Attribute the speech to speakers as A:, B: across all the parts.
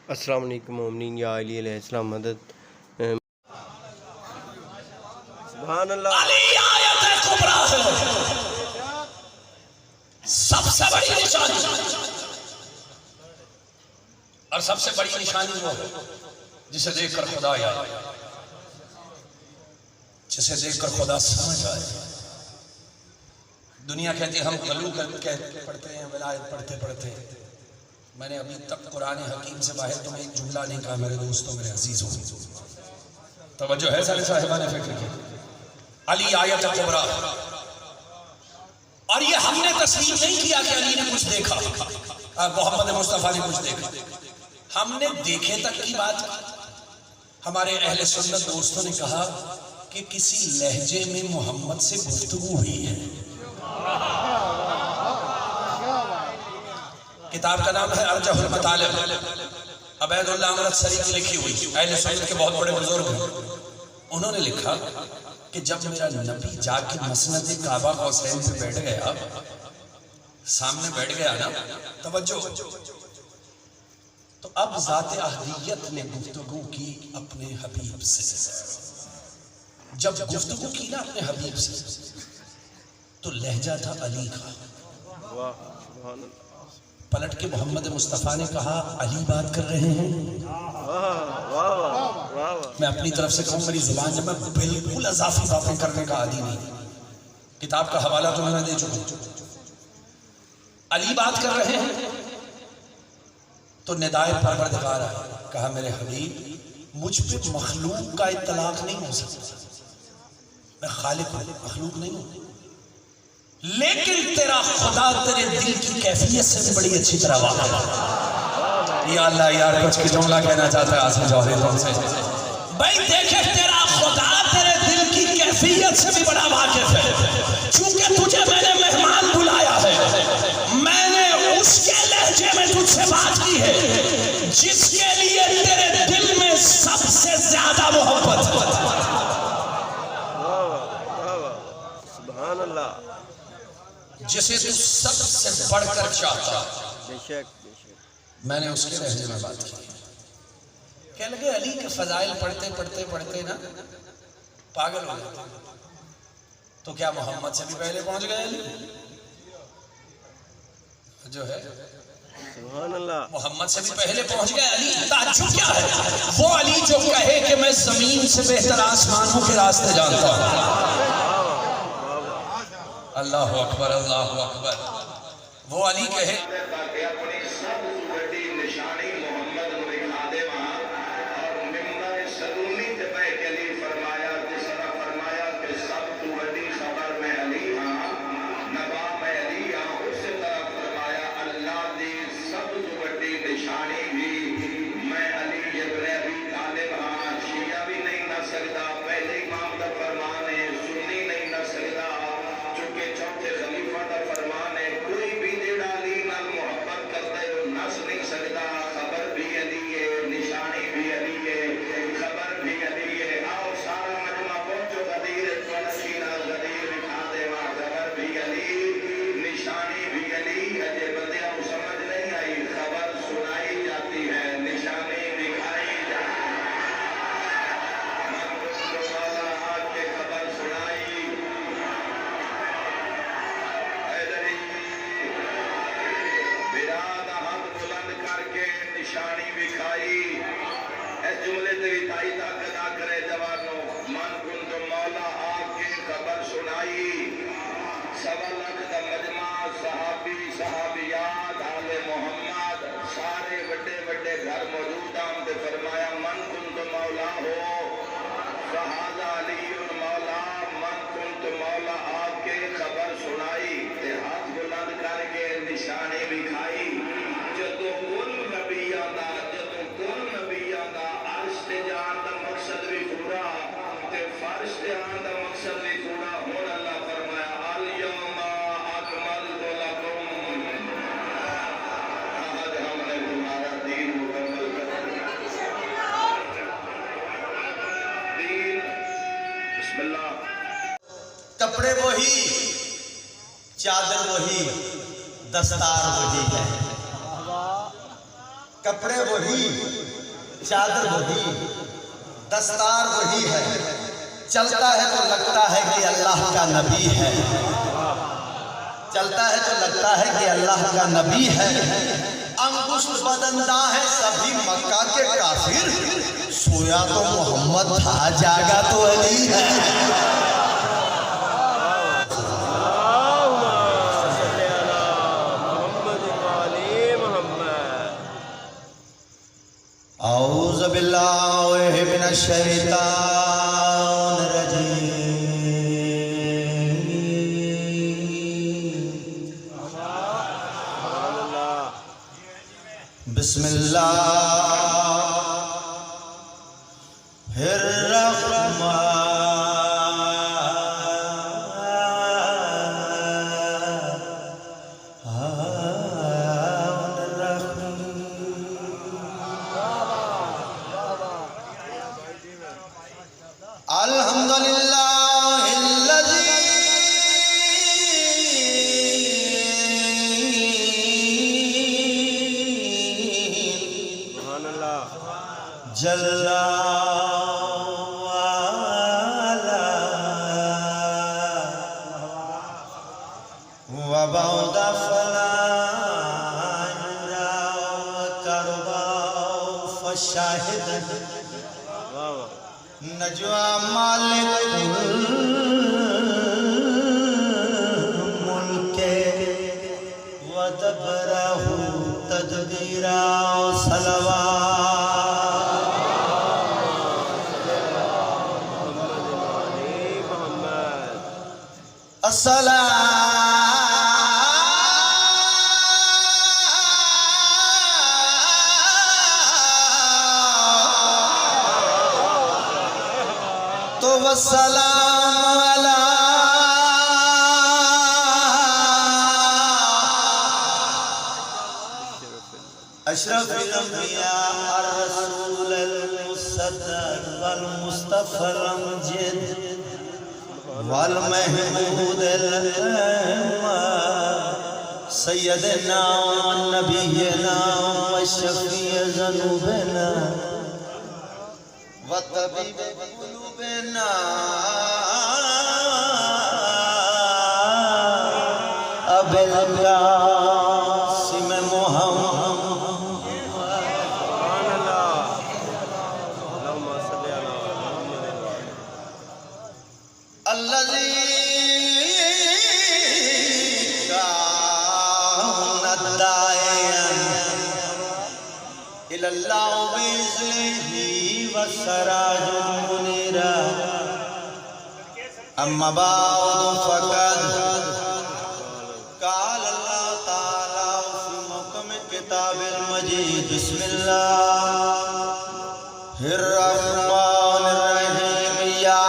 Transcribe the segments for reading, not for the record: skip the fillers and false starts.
A: अस्सलाम वालेकुम मोमिनीन या अली अलैहिस्सलाम मदद। सुभान अल्लाह।
B: अली आयत कुबरा है, सबसे बड़ी निशानी, और सबसे बड़ी निशानी वो है जिसे देखकर खुदा आए, जिसे देखकर खुदा समझ आए। दुनिया कहती है हम गलू पढ़ते हैं, विलायत पढ़ते पढ़ते। मैंने अभी तक कुरान हकीम से बाहर तुम्हें एक जुमला नहीं कहा मेरे दोस्तों, मेरे अजीजों। तवज्जो है सारे साहिबान फिक्र की। अली आयत कुबरा, और ये हमने तस्लीम नहीं किया कि अली ने कुछ देखा, मोहम्मद मुस्तफा ने कुछ देखा। हमने देखे तक की बात। हमारे अहले सुन्नत दोस्तों ने कहा कि किसी लहजे में मोहम्मद से गुफ्तगू हुई है। किताब का नाम है अर्जहुल मतालिब, अबैदुल्लाह अमृतसरी की लिखी हुई, अहले सुन्नत के बहुत बड़े बुजुर्ग हैं। उन्होंने लिखा कि जब मेरा नबी जाके मसनद काबा हुसैन पे बैठ गया, सामने बैठ गया ना, तवज्जो, तो अब ज़ाते अहदियत ने गुफ्तगू की अपने हबीब से। जब गुफ्तगू की ना अपने हबीब से, तो लहजा था अली का। पलट के मोहम्मद मुस्तफ़ा ने कहा अली बात कर रहे हैं। मैं अपनी तरफ से कहूँ, मेरी जुबान जब मैं बिल्कुल अजाफी बातें करने का आदी नहीं। किताब का हवाला तो मैंने दे चुका। अली बात कर रहे हैं तो निदाए परवरदिगार आए, कहा मेरे हबीब मुझ पे मखलूक का इत्तलाक नहीं हो सकता, मैं खालिक हूं, मखलूक नहीं हूं। लेकिन तेरा खुदा तेरे दिल की कैफियत से भी बड़ी अच्छी तरह वाकिफ है। या अल्लाह यार, कुछ की जुमला कहना चाहता है आसिफ जौहरी तुमसे। भाई देखे, तेरा खुदा तेरे दिल की कैफियत से भी बड़ा वाकिफ है। चूंकि तुझे मैंने मेहमान बुलाया है, मैंने उसके लहजे में तुझसे बात की है जिसके लिए तेरे दिल में सबसे ज्यादा मोहब्बत है।
A: सुभान अल्लाह।
B: जिसे तू सबसे बढ़कर चाहता,
A: बेशक
B: मैंने उसके लहजे में बात की। कह लगे अली के फजाइल पढ़ते पढ़ते पढ़ते ना पागल हो गए। तो क्या मोहम्मद से भी पहले पहुंच गए अली? जो है
A: सुभान अल्लाह,
B: मोहम्मद से भी पहले पहुंच गए अली। ताज्जुब क्या है? वो अली जो कहे कि मैं जमीन से बेहतर आसमानों के रास्ते जानता हूं। अल्लाह अकबर, अल्लाह अकबर। वो अली कहे
C: कपड़े वही, चादर वही, दस्तार वही है। कपड़े वही, चादर वही, दस्तार वही है, चलता है तो लगता है कि अल्लाह का नबी है, चलता है तो लगता है कि अल्लाह का नबी है। अंगुष्ठ बदंदा है सभी मक्का के काफिर, सोया तो मोहम्मद था, जागा तो अली है। औज़ु बिल्लाहि मिनश शैतानिर रजीम। जल्ला वाला वबौदा फला करबा फशाहिद नजवा मालिक मुल्के वदबरहु तदबीरा सलवा तो वस्सलाम अला अशरफिल अंबिया और रसूलुल मुसद्दक़ वल मुस्तफ़ा अमजद वल महमूदुल सय्यदना नबियना व शफीअ ज़ुनूबना व तबीब क़ुलूबना अबुल क़ासिम मुहम्मद अल्लज़ी कानत दाइयन इलल्लाह बिइज़्निही व सराजुल मुनीरा अम्मा बा'द फ़क़द क़ाल अल्लाह ताला फ़ी मुहकम किताबिल मजीद बिस्मिल्लाहिर रहमानिर रहीम या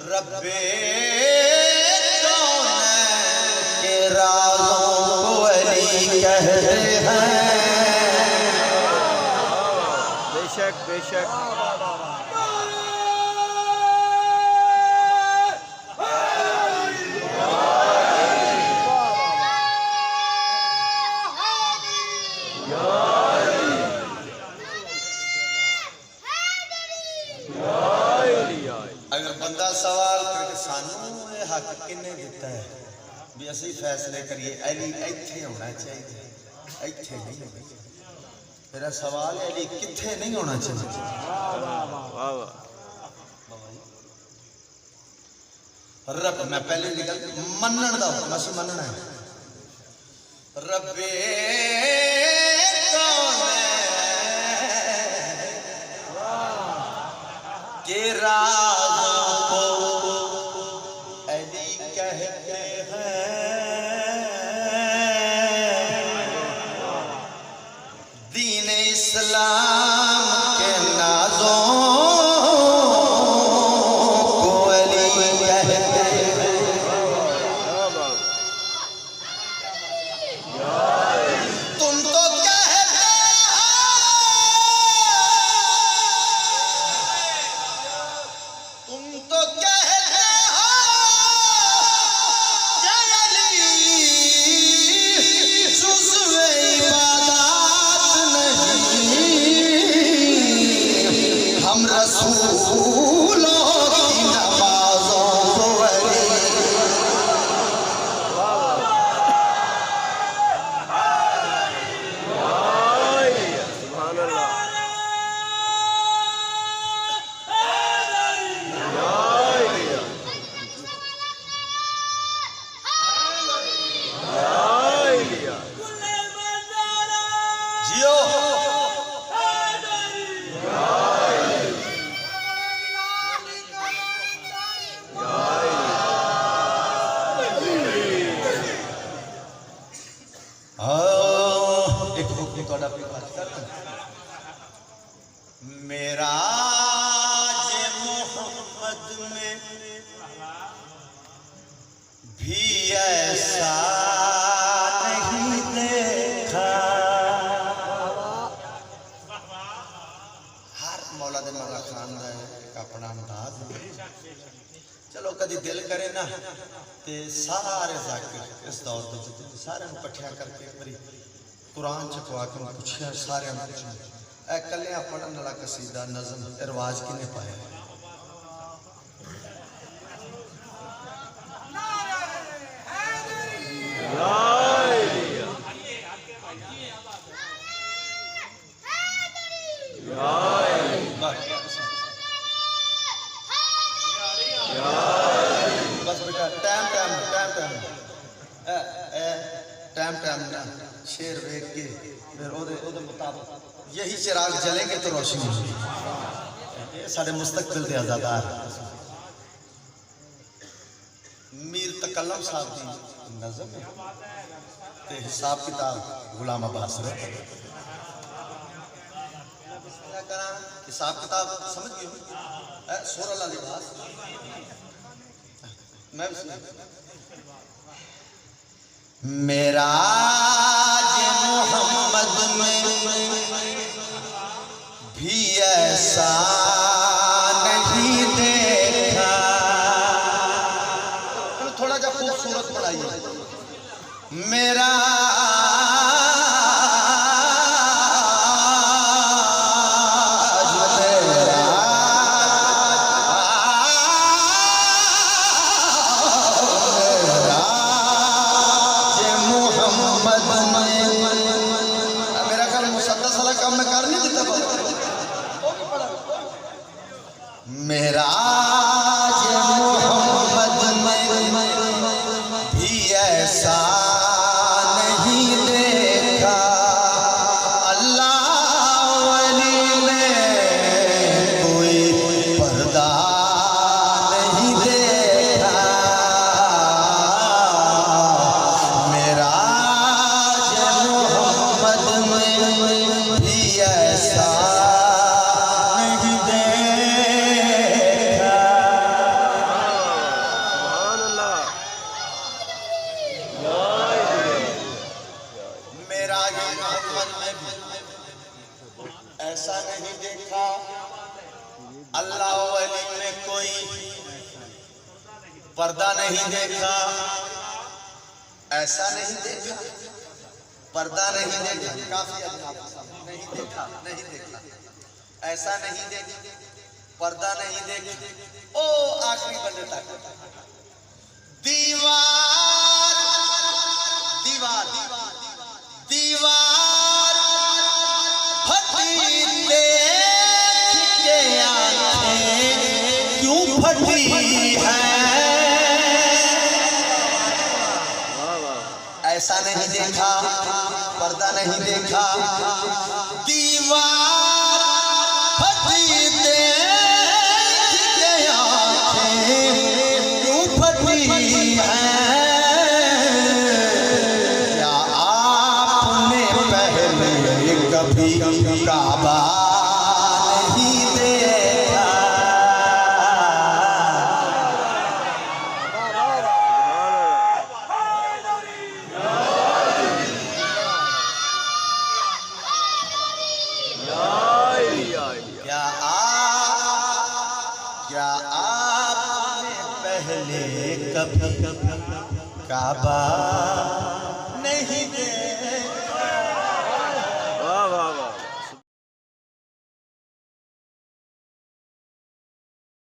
C: रब्बे कौनैन के राज़ों को अली कहते हैं।
A: बेशक बेशक
C: अगर बंदा सवाल करके सानू ये हक किन्ने दिता है भी असि फैसले करिए अली इत्थे होना चाहिए, इत्थे नहीं होना। मेरा सवाल है अली कित्थे नहीं होना चाहिए।
A: वाह वाह
C: रब मैं पहले निकल मनन दा बस मनना है। रब्बे के राज़ों को अली कहते हैं। दीन इस्लाम के नाज़ों को अली कहते हैं। थोड़ा मेरा जे मोहम्मद में भी ऐसा नहीं देखा। हर मौला दे मौला खान दा एक अपना अंदाज। चलो कभी दिल करे ना ते सारे जाकिर इस दौर के सारे इकट्ठा करके एक बारी कुरान चकवा के पूछा सारे कलिया पढ़न वाला कसीदा नज़म रिवाज किने पाया। बस बेटा time time time time time time ना शेर वेख के फिर ओदे मुताबिक यही चिराग जलेंगे तो रोशनी होगी। साढ़े मुस्तकबिल दे आज़ादार मीर तकल्लम साहब की नज़म है ते हिसाब किताब गुलाम अब्बास है। हिसाब किताब समझ गए सोर अल्लाह लिबास मैं मेरा जे मोहम्मद में भी ऐसा नहीं देखा। थोड़ा जा खूबसूरत बनाइए मेरा मेरा जे मोहम्मद में भी ऐसा नहीं देखा। अल्लाह वली में कोई पर्दा नहीं देखा। मेरा जे मोहम्मद में भी ऐसा नहीं देखा। मेरा ये मोहम्मद में भी ऐसा नहीं देखा। अल्लाह वली में कोई पर्दा नहीं देखा। ऐसा नहीं देखा पर्दा नहीं देखा। काफी नहीं देखा नहीं देखा ऐसा नहीं देखा पर्दा नहीं देखा। ओ आखिरी बंदे तक दीवार दीवार दीवार फटी देख के आंखें क्यों फटी है। ऐसा नहीं देखा पर्दा नहीं देखा। दीवार फटी देख के आंखें क्यों फटी है। क्या आपने पहले कभी काबा नहीं देखा। क्या आपने पहले कभी काबा नहीं देखा।